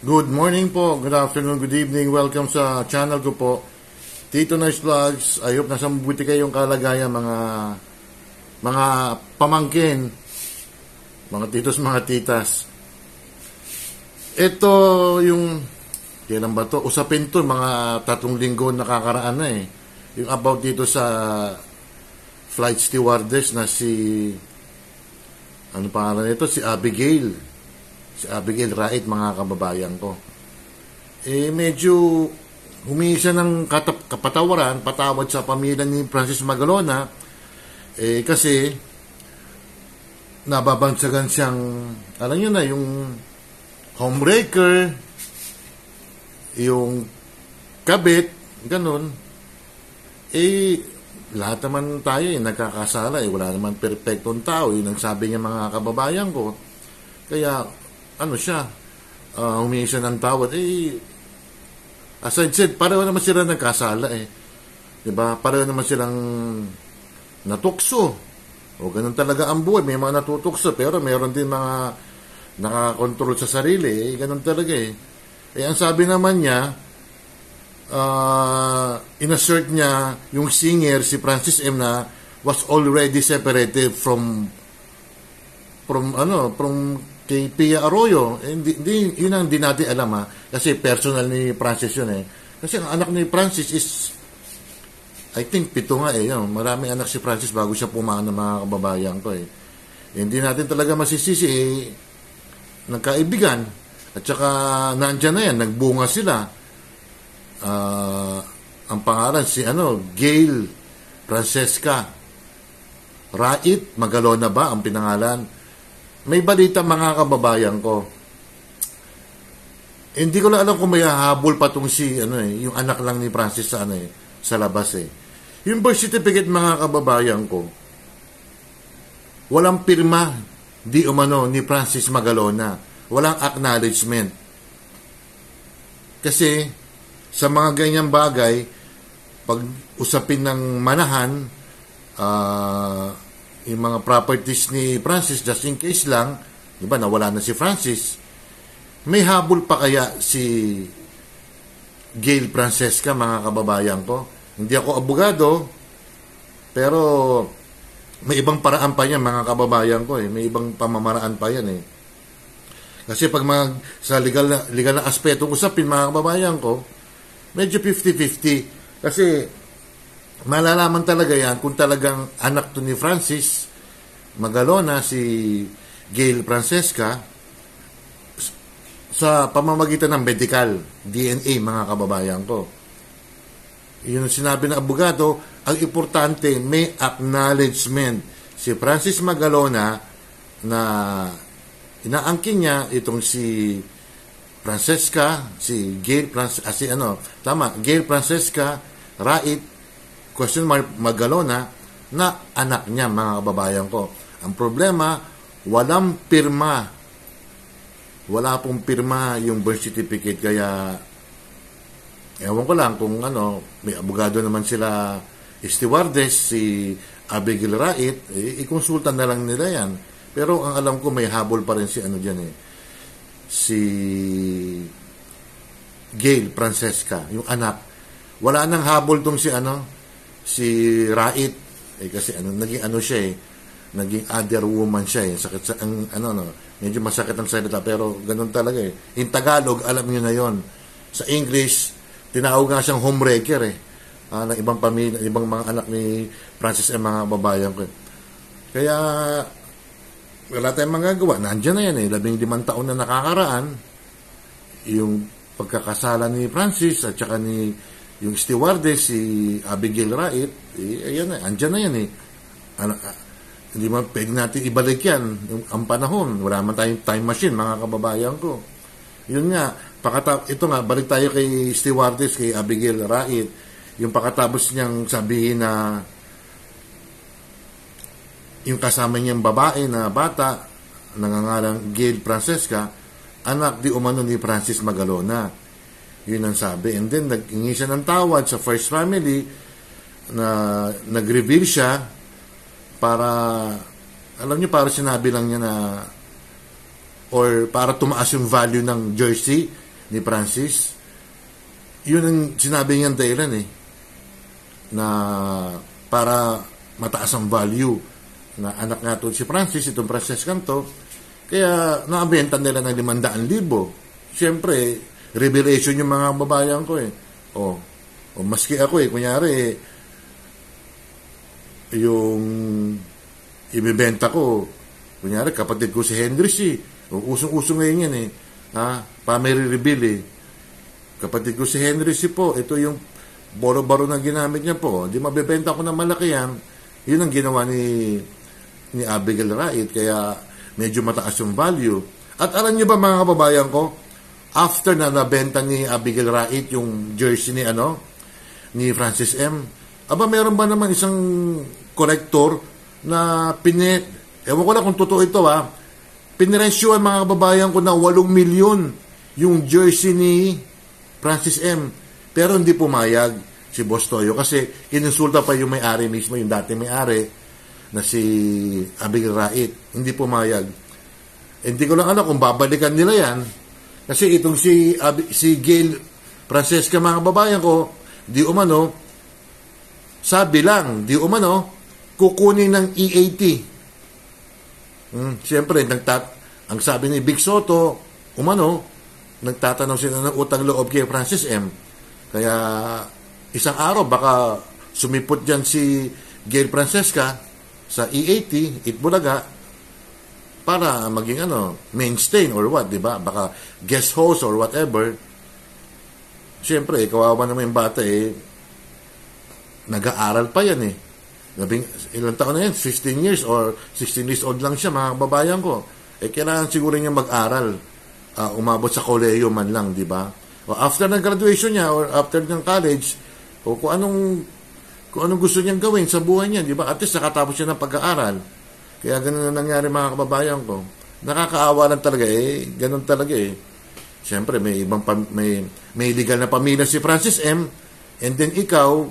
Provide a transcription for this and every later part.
Good morning po, good afternoon, good evening. Welcome sa channel ko po, Tito Nice Vlogs. I hope nasa mabuti kayong kalagayan mga pamangkin, mga titos, mga titas. Ito yung, kailan ba to? Usapin to, mga 3 linggo nakakaraan na eh. Yung about dito sa flight stewardess na si, ano pangalan nito? Si Abigail. Si Abigail Wright, mga kababayan ko. Medyo humingi siya ng patawad sa pamilya ni Francis Magalona. Kasi nababansagan siyang, alam nyo na, yung homewrecker, yung kabit, ganun. Lahat naman tayo nagkakasala. Wala naman perfectong tao. Yun ang sabi niya, mga kababayan ko. Kaya, humingi siya ng tawad. As I said, pareho naman sila nagkasala eh. Diba? Pareho naman silang natukso. O ganun talaga ang buhay. May mga natutukso, pero mayroon din mga nakakontrol sa sarili. Ganun talaga eh. Ang sabi naman niya, inassert niya yung singer, si Francis M. na was already separated from kay Pia Arroyo. Yun ang di natin alam kasi personal ni Francis yun eh. Kasi ang anak ni Francis is, I think 7 nga eh. Maraming anak si Francis bago siya pumana, mga kababayan ko eh. Hindi natin talaga masisisi nagkaibigan. At saka nandyan na yan, nagbunga sila. Ang pangalan si Gail Francesca Wright Magalona ba ang pinangalan? May balita, mga kababayan ko. Hindi ko lang alam kung may hahabol pa tong yung anak lang ni Francis sa labas eh. Yung birth certificate, mga kababayan ko, walang pirma di umano ni Francis Magalona. Walang acknowledgement. Kasi sa mga ganyang bagay, pag usapin ng manahan, yung mga properties ni Francis, just in case lang, di ba, nawala na si Francis, may habol pa kaya si Gail Francesca, mga kababayan ko? Hindi ako abogado, pero may ibang paraan pa yan, mga kababayan ko eh. May ibang pamamaraan pa yan eh. Kasi pag sa legal na aspetong usapin, mga kababayan ko, medyo 50-50. Kasi malalaman talaga yan kung talagang anak to ni Francis Magalona, si Gail Francesca, sa pamamagitan ng medical DNA, mga kababayan ko. Yun ang sinabi ng abogado. Ang importante, may acknowledgement si Francis Magalona na inaangkin niya itong si Francesca, si Gail Gail Francesca Wright Magalona, na anak niya, mga kababayan ko. Ang problema, walang pirma. Wala pong pirma yung birth certificate. Kaya ewan ko lang kung may abogado naman sila, stewardess, si Abigail Wright, ikonsulta na lang nila yan. Pero ang alam ko, may habol pa rin si si Gail Francesca, yung anak. Wala nang habol tong si Wright kasi naging siya naging other woman siya sakit sa medyo masakit ang salita, pero ganun talaga in Tagalog, alam niyo na yon. Sa English, tinawag nga siyang homewrecker ng ibang pamilya, ibang mga anak ni Francis ang mga babayan ko. Kaya wala tayong magagawa, nandiyan na yan 15 taon na nakakaraan yung pagkakasala ni Francis at saka ni yung stewardess, si Abigail Wright, andyan na yan hindi man pwede natin ibalik yan ang panahon. Wala man tayong time machine, mga kababayan ko. Yun nga, ito nga, balik tayo kay stewardess, kay Abigail Wright. Yung pakatapos niyang sabihin na yung kasama niyang babae na bata, nangangalang Gail Francesca, anak di umano ni Francis Magalona. Yun ang sabi. And then, nag-ingi siya ng tawad sa first family na nag-reveal siya para, alam niyo, para sinabi lang niya na, or para tumaas yung value ng jersey ni Francis, yun ang sinabi niyang dahilan na para mataas ang value na anak nga to si Francis, itong Francescan to, kaya nakabenta nila ng 500,000. Siyempre, revelation yung mga babayan ko o maski ako kunyari, yung ibibenta ko, kunyari kapatid ko si Henry usong-usong ngayon yan family reveal kapatid ko si Henry po, ito yung boro-baro na ginamit niya po, di mabibenta ko ng malaki yan. Yun ang ginawa ni Abigail Rait, kaya medyo mataas yung value. At alam niyo ba mga kababayan ko, after na nabenta ni Abigail Rait yung jersey ni Francis M, meron ba naman isang collector na ewan ko lang kung totoo ito piniresyo ang mga kababayan ko na 8 milyon yung jersey ni Francis M. Pero hindi pumayag si Boss Toyo kasi ininsulta pa yung may-ari mismo, yung dati may-ari na si Abigail Rait. Hindi pumayag. Hindi ko lang alam kung babalikan nila yan kasi itong si Gail Francesca, mga kababayan ko, di umano, sabi lang, di umano, kukunin ng EAT. Siyempre, ang sabi ni Big Soto, umano, nagtatanong sila ng utang loob kay Francis M. Kaya, isang araw, baka sumipot dyan si Gail Francesca sa EAT, Itbulaga, para maging mainstay or what, di ba? Baka guest host or whatever. Siyempre, kawawa naman yung bata nag-aaral pa yan ilang taon na yan? 15 years or 16 years old lang siya, mga kababayan ko. Kailangan siguro niya mag-aral. Umabot sa kolehiyo man lang, di ba? O after ng graduation niya or after ng college, o kung anong gusto niyang gawin sa buhay niya, di ba? At least nakatapos siya ng pag-aaral. Kaya ganun na nangyari, mga kababayan ko. Nakakaawa lang talaga ganun talaga Siyempre, may legal na pamilya si Francis M. And then ikaw,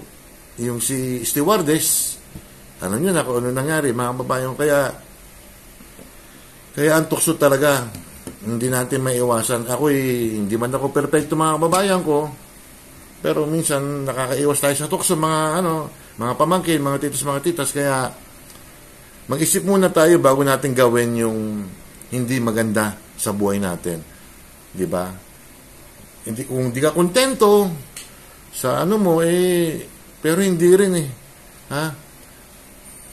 yung si stewardess, alam nyo na kung ano nangyari, mga kababayan. Kaya ang tukso talaga, hindi natin maiwasan. Hindi man ako perfecto, mga kababayan ko, pero minsan nakakaiwas tayo sa tukso, mga pamangkin, mga titos, mga titas. Kaya mag-isip muna tayo bago natin gawin yung hindi maganda sa buhay natin. Di ba? Kung di ka kontento sa pero hindi rin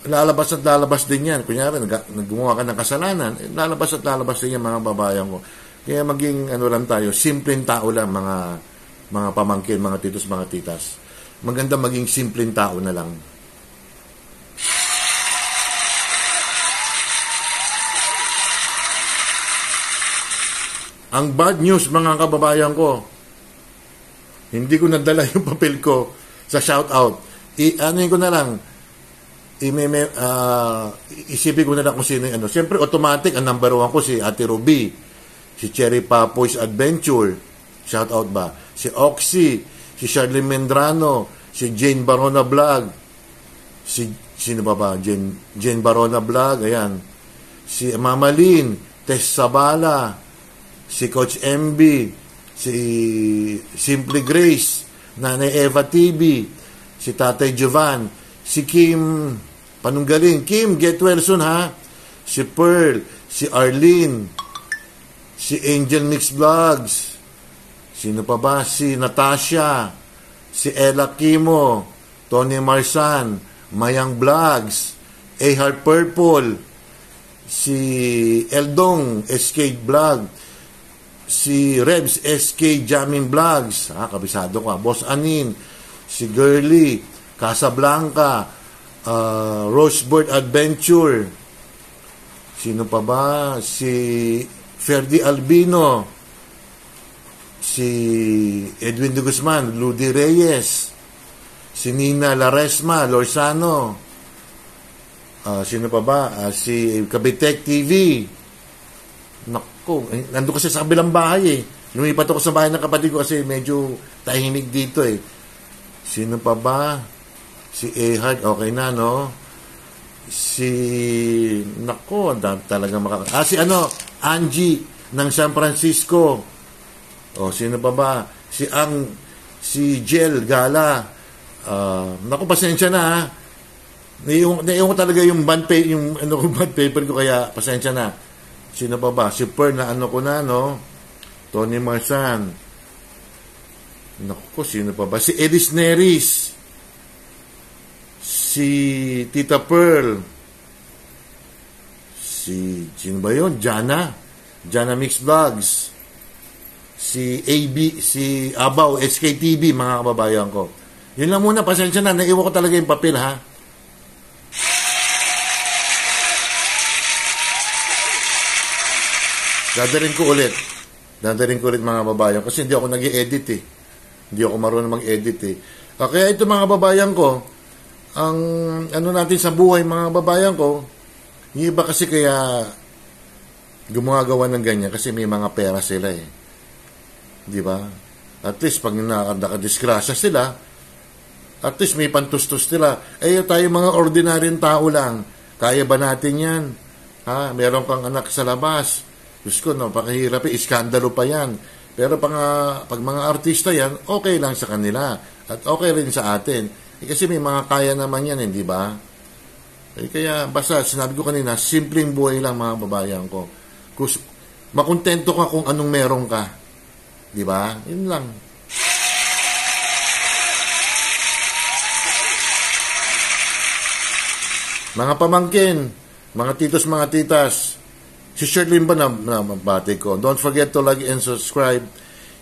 lalabas at lalabas din yan. Kunyari, naggumawa ka ng kasalanan, lalabas at lalabas din yan, mga babayan ko. Kaya maging lang tayo, simpleng tao lang, mga pamangkin, mga titos, mga titas. Maganda maging simpleng tao na lang. Ang bad news, mga kababayan ko, hindi ko nadala yung papel ko sa shoutout. Anuhin ko na lang, isipin ko na lang kung sino yung Siyempre, automatic, ang number 1 ko si Ate Ruby, si Cherry Papoy's Adventure, shoutout ba? Si Oxy, si Charlene Mendrano, si Jane Barona Vlog, sino ba? Jane Barona Vlog, ayan. Si Mama Lynn, Tess Sabala, si Coach MB, si Simply Grace, Nanay Eva TV, si Tatay Jovan, si Kim Panunggaling, Kim, get well soon si Pearl, si Arlene, si Angel Mix Vlogs, sino pa ba? Si Natasha, si Ella Kimo, Tony Marsan, Mayang Vlogs, A Heart Purple, si Eldong SK Vlog, si Rebs SK Jamming Vlogs, kabisado ko, Boss Anin, si Girly, Casablanca, Rosebird Adventure, sino pa ba? Si Ferdy Albino, si Edwin de Guzman, Ludi Reyes, si Nina Laresma Lorzano, sino pa ba? Si Kabitek TV. Naku, nandun kasi sa kabilang bahay lumipat ako sa bahay ng kapatid ko kasi medyo tahimik dito Sino pa ba? Si Ehard, okay na, no? Nako, talaga si Angie ng San Francisco. O, sino pa ba? Si Jel Gala. Naku, pasensya na, ha. Naiwan ko talaga yung bond paper ko, kaya pasensya na. Sino pa ba? Si Per na ano ko na, no? Tony Marsan. Naku, sino pa ba? Si Elis Neris. Si Tita Pearl. Sino ba yun? Jana Mix Vlogs. Si Abaw, SKTV, mga kababayan ko. Yun lang muna, pasensya na. Naiwan ko talaga yung papel, ha? Dadaling ko ulit mga kababayan kasi hindi ako nag-i-edit eh. Hindi ako marunong mag-edit eh. Kaya ito mga kababayan ko, ang ano natin sa buhay mga kababayan ko, yung iba kasi kaya gumagawa ng ganyan kasi may mga pera sila eh. Di ba? At least pag nakadisgrasya sila, at least may pantustos sila. Tayo mga ordinaryong tao lang. Kaya ba natin yan? Ha? Meron kang anak sa labas. Diyos ko, napakahirap eh. Iskandalo pa yan. Pero pag mga artista yan, okay lang sa kanila. At okay rin sa atin. Kasi may mga kaya naman yan, hindi ba? Kaya basta, sinabi ko kanina, simpleng buhay lang mga babayan ko. Makontento ka kung anong meron ka. Di ba? Yun lang. Mga pamangkin, mga titos, mga titas, si Sherlyn ba na mabati ko? Don't forget to like and subscribe.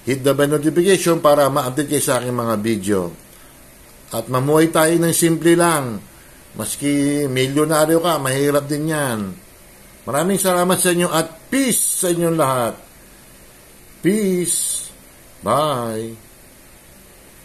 Hit the bell notification para ma-update kayo sa aking mga video. At mamuhay tayo ng simple lang. Maski milyonaryo ka, mahirap din yan. Maraming salamat sa inyo at peace sa inyong lahat. Peace. Bye.